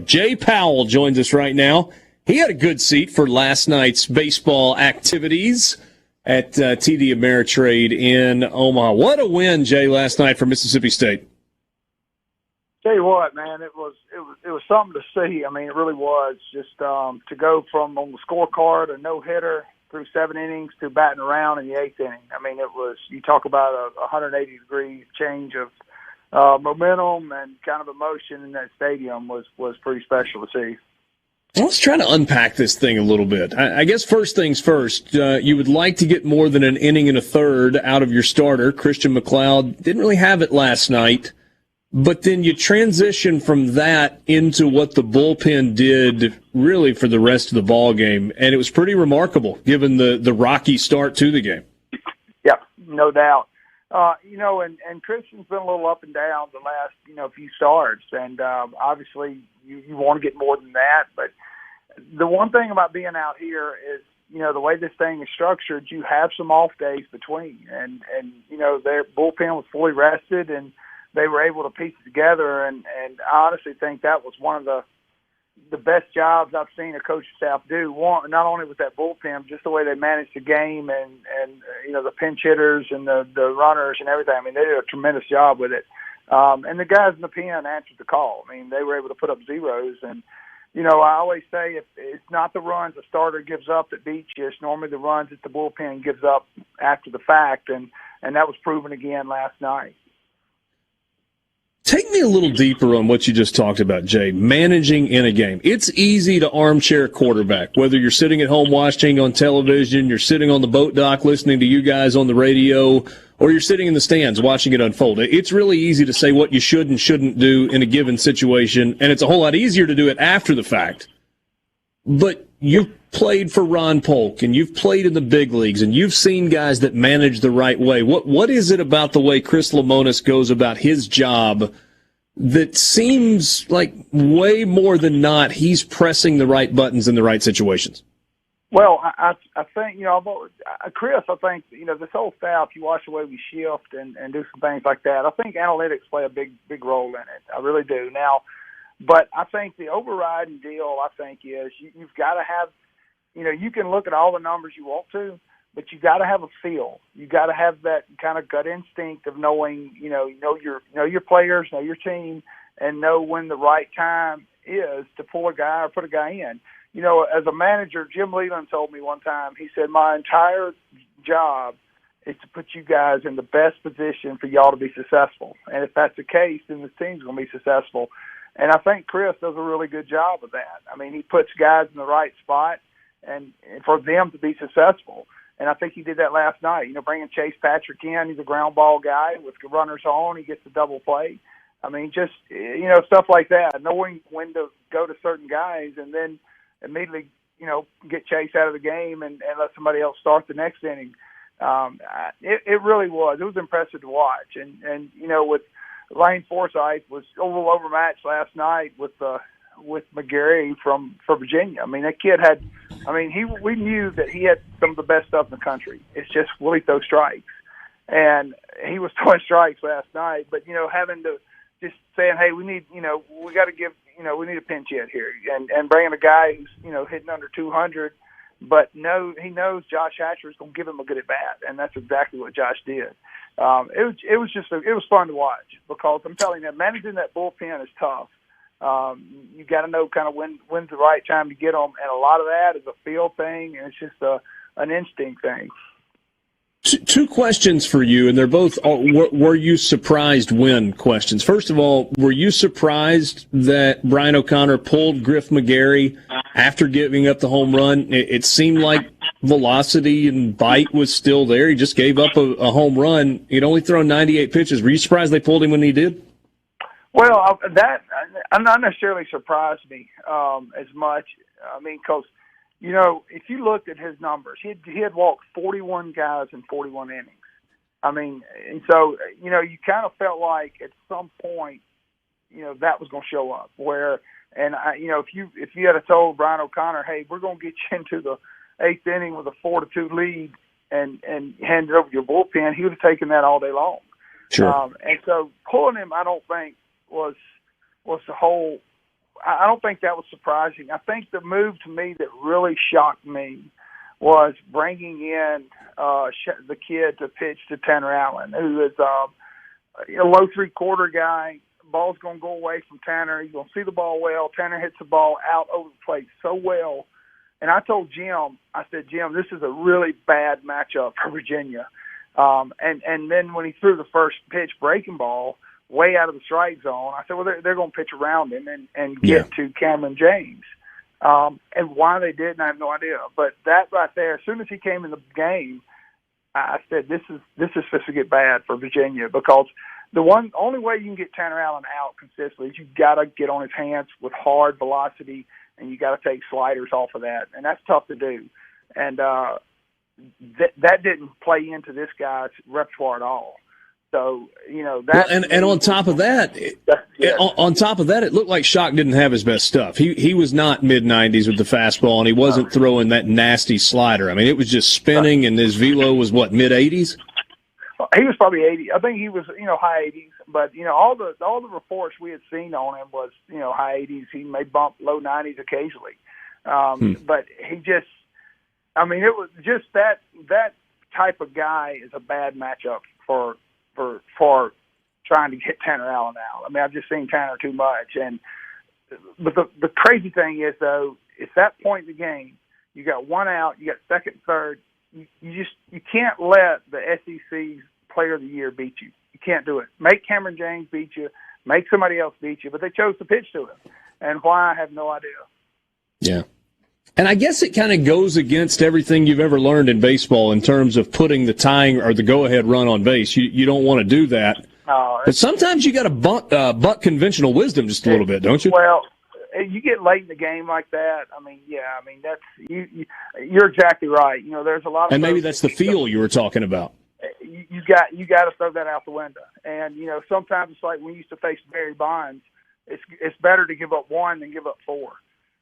Jay Powell joins us right now. He had a good seat for last night's baseball activities at TD Ameritrade in Omaha. What a win, Jay, last night for Mississippi State. Tell you what, man, it was something to see. I mean, it really was. Just to go from on the scorecard a no-hitter through 7 innings to batting around in the 8th inning. I mean, it was, you talk about a 180-degree change of momentum and kind of emotion in that stadium was pretty special to see. Let's try to unpack this thing a little bit. I guess first things first, you would like to get more than an inning and a third out of your starter. Christian McLeod didn't really have it last night, but then you transition from that into what the bullpen did really for the rest of the ball game, and it was pretty remarkable given the rocky start to the game. Yeah, no doubt. And Christian's been a little up and down the last, few starts. And obviously you want to get more than that. But the one thing about being out here is, the way this thing is structured, you have some off days between. And their bullpen was fully rested, and they were able to piece it together. And I honestly think that was one of the best jobs I've seen a coaching staff do. One, not only with that bullpen, just the way they managed the game and the pinch hitters and the runners and everything. I mean, they did a tremendous job with it. And the guys in the pen answered the call. I mean, they were able to put up zeros. And, I always say if it's not the runs the starter gives up that beats you, it's normally the runs that the bullpen gives up after the fact. And that was proven again last night. Take me a little deeper on what you just talked about, Jay, managing in a game. It's easy to armchair quarterback, whether you're sitting at home watching on television, you're sitting on the boat dock listening to you guys on the radio, or you're sitting in the stands watching it unfold. It's really easy to say what you should and shouldn't do in a given situation, and it's a whole lot easier to do it after the fact. But you've played for Ron Polk, and you've played in the big leagues, and you've seen guys that manage the right way. What is it about the way Chris Lemonis goes about his job that seems like way more than not he's pressing the right buttons in the right situations? Well, I think, Chris, I think, this whole staff, you watch the way we shift and do some things like that. I think analytics play a big role in it. I really do. Now, but I think the overriding deal, I think, is you've got to have, you can look at all the numbers you want to, but you got to have a feel. You got to have that kind of gut instinct of knowing, know your players, know your team, and know when the right time is to pull a guy or put a guy in. As a manager, Jim Leland told me one time, he said, my entire job is to put you guys in the best position for y'all to be successful. And if that's the case, then the team's going to be successful. And I think Chris does a really good job of that. I mean, he puts guys in the right spot and for them to be successful. And I think he did that last night. Bringing Chase Patrick in, he's a ground ball guy with the runners on. He gets a double play. I mean, just, stuff like that, knowing when to go to certain guys and then immediately, get Chase out of the game and let somebody else start the next inning. It really was. It was impressive to watch. And with Lane Forsythe was a little overmatched last night with McGarry for Virginia. I mean, that kid we knew that he had some of the best stuff in the country. It's just, will he throw strikes? And he was throwing strikes last night, but, having to just saying, hey, we need, we got to give, we need a pinch hit here and bringing a guy who's, hitting under 200, but he knows Josh Hatcher is going to give him a good at bat. And that's exactly what Josh did. It was fun to watch because I'm telling you, managing that bullpen is tough. You got to know kind of when's the right time to get them, and a lot of that is a feel thing, and it's just an instinct thing. Two questions for you, and they're both were you surprised when questions. First of all, were you surprised that Brian O'Connor pulled Griff McGarry after giving up the home run? It seemed like velocity and bite was still there. He just gave up a home run. He'd only thrown 98 pitches. Were you surprised they pulled him when he did? Well, that not necessarily surprised me as much. I mean, because, if you looked at his numbers, he had walked 41 guys in 41 innings. I mean, and so, you kind of felt like at some point, that was going to show up. If you had told Brian O'Connor, hey, we're going to get you into the 8th inning with a 4-2 lead and hand it over to your bullpen, he would have taken that all day long. Sure. And so pulling him, I don't think was the whole I don't think that was surprising. I think the move to me that really shocked me was bringing in the kid to pitch to Tanner Allen, who is a low three-quarter guy. Ball's going to go away from Tanner. He's going to see the ball well. Tanner hits the ball out over the plate so well. And I told Jim, I said, Jim, this is a really bad matchup for Virginia. And then when he threw the first pitch breaking ball way out of the strike zone, I said, well, they're going to pitch around him and get to Cameron James. And why they didn't, I have no idea. But that right there, as soon as he came in the game, I said, this is supposed to get bad for Virginia, because the only way you can get Tanner Allen out consistently is you got to get on his hands with hard velocity, and you got to take sliders off of that, and that's tough to do. And that didn't play into this guy's repertoire at all. So, that. Well, and on top of that, it looked like Shock didn't have his best stuff. He was not mid-90s with the fastball, and he wasn't throwing that nasty slider. I mean, it was just spinning, and his velo was what, mid-80s? He was probably 80. I think he was, high 80s. But all the reports we had seen on him was, high 80s. He may bump low 90s occasionally. But he just, it was just that type of guy is a bad matchup for trying to get Tanner Allen out. I've just seen Tanner too much. But the crazy thing is, though, it's that point in the game. You got one out. You got second, third. You can't let the SEC's Player of the Year beat you. You can't do it. Make Cameron James beat you. Make somebody else beat you. But they chose to pitch to him. And why, I have no idea. Yeah. And I guess it kind of goes against everything you've ever learned in baseball in terms of putting the tying or the go-ahead run on base. You don't want to do that. But sometimes you got to buck conventional wisdom just a little bit, don't you? Well, you get late in the game like that. That's you're exactly right. There's a lot of, and maybe that's the feel you were talking about. You got to throw that out the window. And sometimes it's like when we used to face Barry Bonds. It's better to give up one than give up four.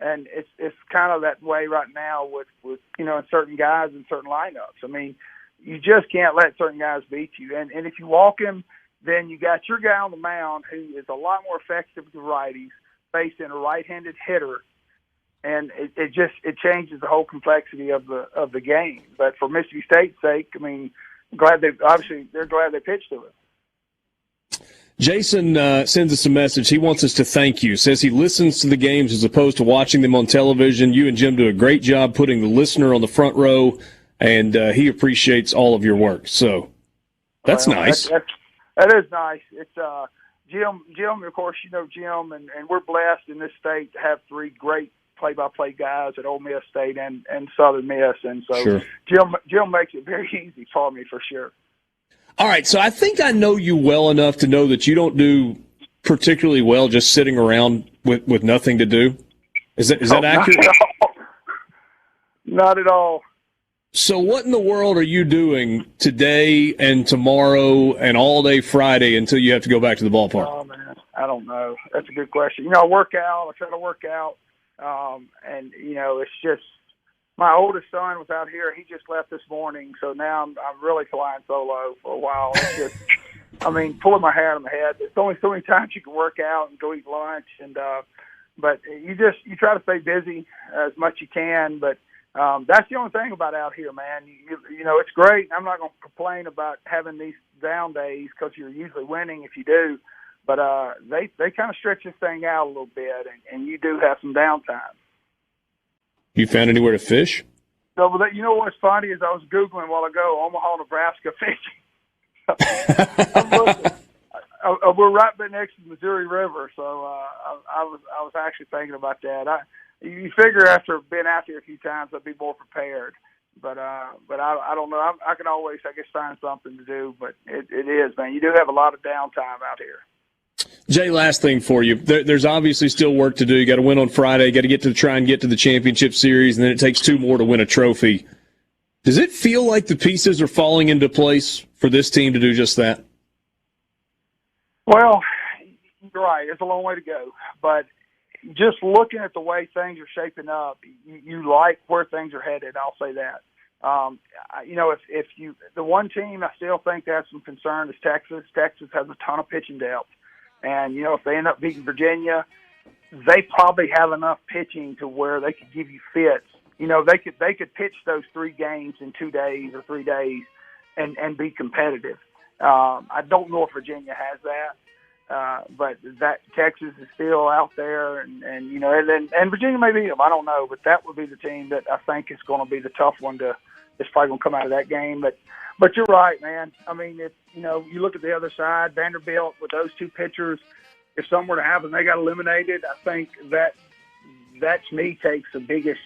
And it's kind of that way right now with in certain guys in certain lineups. You just can't let certain guys beat you. And if you walk him, then you got your guy on the mound who is a lot more effective with the righties, facing a right-handed hitter, and it changes the whole complexity of the game. But for Mississippi State's sake, they're glad they pitched to it. Jason sends us a message. He wants us to thank you. Says he listens to the games as opposed to watching them on television. You and Jim do a great job putting the listener on the front row, and he appreciates all of your work. So that's nice. That is nice. It's Jim, of course, Jim, and we're blessed in this state to have three great play-by-play guys at Ole Miss State and Southern Miss. And so sure. Jim makes it very easy for me, for sure. All right, so I think I know you well enough to know that you don't do particularly well just sitting around with nothing to do. Is that accurate? Not at all. So what in the world are you doing today and tomorrow and all day Friday until you have to go back to the ballpark? Oh, man, I don't know. That's a good question. I work out. I try to work out. And it's just my oldest son was out here. He just left this morning. So now I'm really flying solo for a while. It's just, pulling my hair out of my head. There's only so many times you can work out and go eat lunch. But you try to stay busy as much as you can. But that's the only thing about out here, man. It's great. I'm not going to complain about having these down days because you're usually winning if you do. But they kind of stretch this thing out a little bit, and you do have some downtime. You found anywhere to fish? So, what's funny is I was Googling a while ago, Omaha, Nebraska fishing. I'm looking. We're right next to the Missouri River, so I was actually thinking about that. You figure after being out there a few times, I'd be more prepared. But I don't know. I can always, find something to do. But it is, man. You do have a lot of downtime out here. Jay, last thing for you. There's obviously still work to do. You got to win on Friday. You got to try and get to the championship series, and then it takes two more to win a trophy. Does it feel like the pieces are falling into place for this team to do just that? Well, you're right. It's a long way to go. But just looking at the way things are shaping up, you like where things are headed. I'll say that. The one team I still think has some concern is Texas. Texas has a ton of pitching depth. And, if they end up beating Virginia, they probably have enough pitching to where they could give you fits. You know, they could pitch those 3 games in 2 days or 3 days and be competitive. I don't know if Virginia has that, but that Texas is still out there, and you know, and Virginia may beat them. I don't know, but that would be the team that I think is going to be the tough one to. It's probably going to come out of that game, but you're right, man. I mean, if you know, you look at the other side, Vanderbilt with those 2 pitchers. If something were to happen, they got eliminated. I think that to me takes the biggest